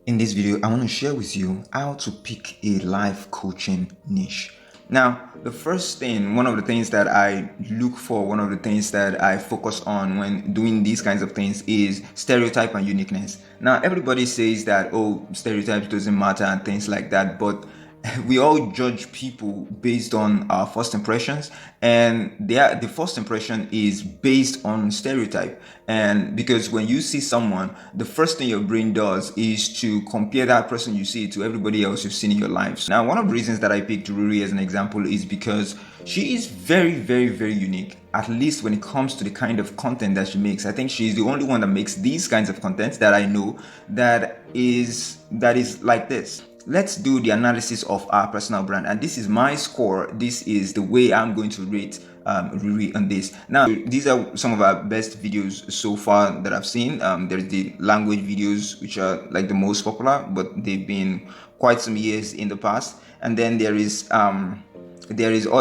In this video, I want to share with you how to pick a life coaching niche. Now, the first thing, one of the things that I look for, one of the things that I focus on when doing these kinds of things is stereotype and uniqueness. Now, everybody says that, oh, stereotypes doesn't matter and things like that, but we all judge people based on our first impressions, and the first impression is based on stereotype. And because when you see someone, the first thing your brain does is to compare that person you see to everybody else you've seen in your life. Now, one of the reasons that I picked Ruri as an example is because she is very, very, very unique, at least when it comes to the kind of content that she makes. I think she's the only one that makes these kinds of content that I know that is like this. Let's do the analysis of our personal brand, and this is my score. This is the way I'm going to rate Ruri on this. Now, these are some of our best videos so far that I've seen. There's the language videos, which are like the most popular, but they've been quite some years in the past. And then there is other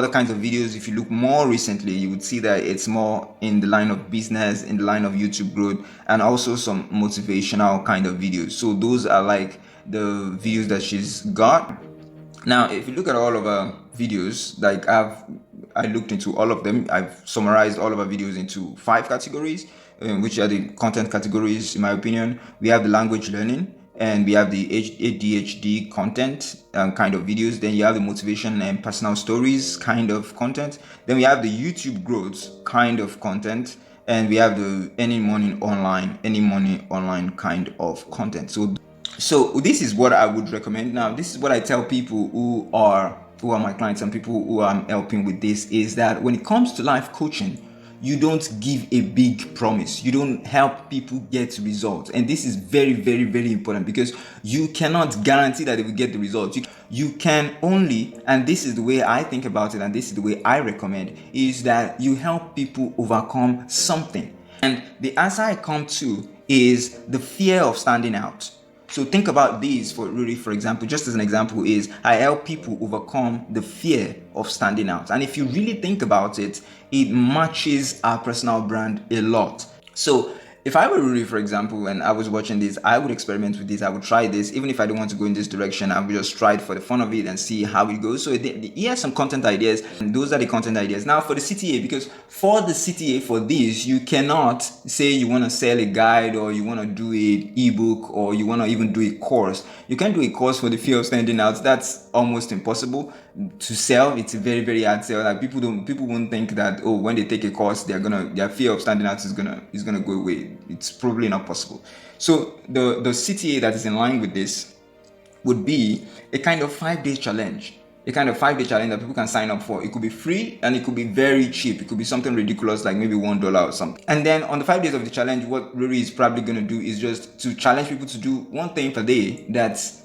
kinds of videos. If you look more recently, you would see that it's more in the line of business, in the line of YouTube growth, and also some motivational kind of videos. So those are like the videos that she's got. Now, if you look at all of her videos, like I looked into all of them. I've summarized all of her videos into 5 categories, which are the content categories, in my opinion. We have the language learning, and we have the ADHD content kind of videos. Then you have the motivation and personal stories kind of content. Then we have the YouTube growth kind of content, and we have the any money online kind of content. So this is what I would recommend. Now, this is what I tell people who are my clients and people who I'm helping with this, is that when it comes to life coaching, you don't give a big promise. You don't help people get results. And this is very, very, very important, because you cannot guarantee that they will get the results. You can only, and this is the way I think about it, and this is the way I recommend, is that you help people overcome something. And the answer I come to is the fear of standing out. So think about these for Ruri, for example. Just as an example, is I help people overcome the fear of standing out. And if you really think about it, it matches our personal brand a lot. So if I were Ruri, for example, and I was watching this, I would experiment with this. I would try this. Even if I don't want to go in this direction, I would just try it for the fun of it and see how it goes. So he has some content ideas, and those are the content ideas. Now for the CTA, because for the CTA, for this, you cannot say you want to sell a guide, or you want to do an ebook, or you want to even do a course. You can't do a course for the fear of standing out. That's almost impossible to sell. It's a very, very hard sell. Like people won't think that, oh, when they take a course, their fear of standing out is gonna go away. It's probably not possible. So the CTA that is in line with this would be a kind of 5-day challenge. A kind of 5-day challenge that people can sign up for. It could be free, and it could be very cheap. It could be something ridiculous, like maybe $1 or something. And then on the 5 days of the challenge, what Ruri is probably going to do is just to challenge people to do one thing per day that's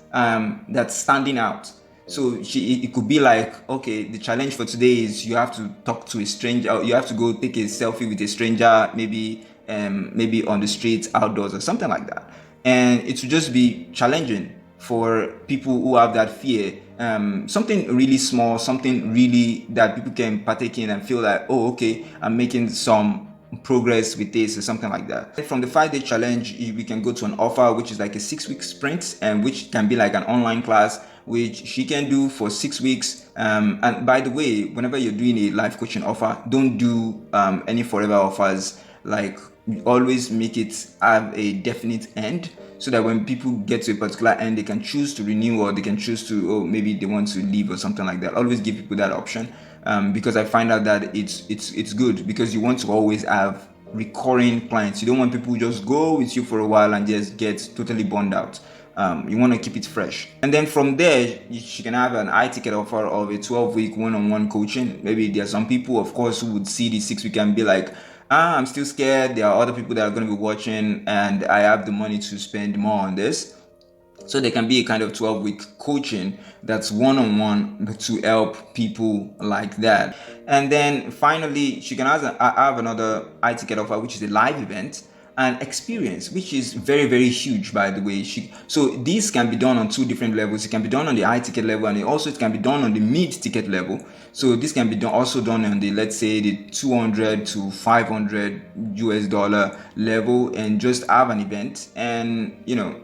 standing out. So it could be like, okay, the challenge for today is you have to talk to a stranger, or you have to go take a selfie with a stranger, maybe on the streets, outdoors, or something like that. And it would just be challenging for people who have that fear. Something really small, something really that people can partake in and feel like, oh, okay, I'm making some progress with this, or something like that. From the 5-day challenge, we can go to an offer, which is like a 6-week sprint, and which can be like an online class, which she can do for 6 weeks. And by the way, whenever you're doing a life coaching offer, don't do any forever offers. Like, always make it have a definite end, so that when people get to a particular end, they can choose to renew, or they can choose to, oh, maybe they want to leave or something like that. Always give people that option, because I find out that it's good, because you want to always have recurring clients. You don't want people who just go with you for a while and just get totally burned out. You want to keep it fresh. And then from there, she can have an high ticket offer of a 12-week one-on-one coaching. Maybe there are some people, of course, who would see the 6-week and be like, I'm still scared. There are other people that are going to be watching, and I have the money to spend more on this. So there can be a kind of 12-week coaching that's one-on-one to help people like that. And then finally, she can have another high ticket offer, which is a live event, and experience, which is very, very huge, by the way. So this can be done on two different levels. It can be done on the high ticket level, and it can be done on the mid ticket level. So this can be also done on the, let's say, the 200 to 500 US dollar level, and just have an event, and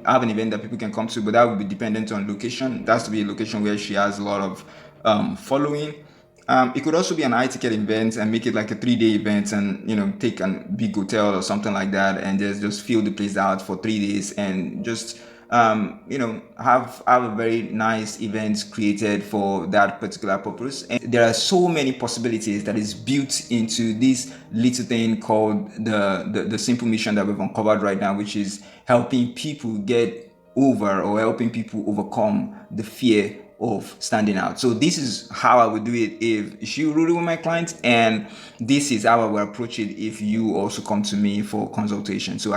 have an event that people can come to. But that would be dependent on location. It has to be a location where she has a lot of following. It could also be an high ticket event and make it like a 3-day event, and take a big hotel or something like that, and just fill the place out for 3 days, and just have a very nice event created for that particular purpose. And there are so many possibilities that is built into this little thing called the simple mission that we've uncovered right now, which is helping people get over, or helping people overcome the fear of standing out. So this is how I would do it if you really with my clients, and this is how I will approach it if you also come to me for consultation. So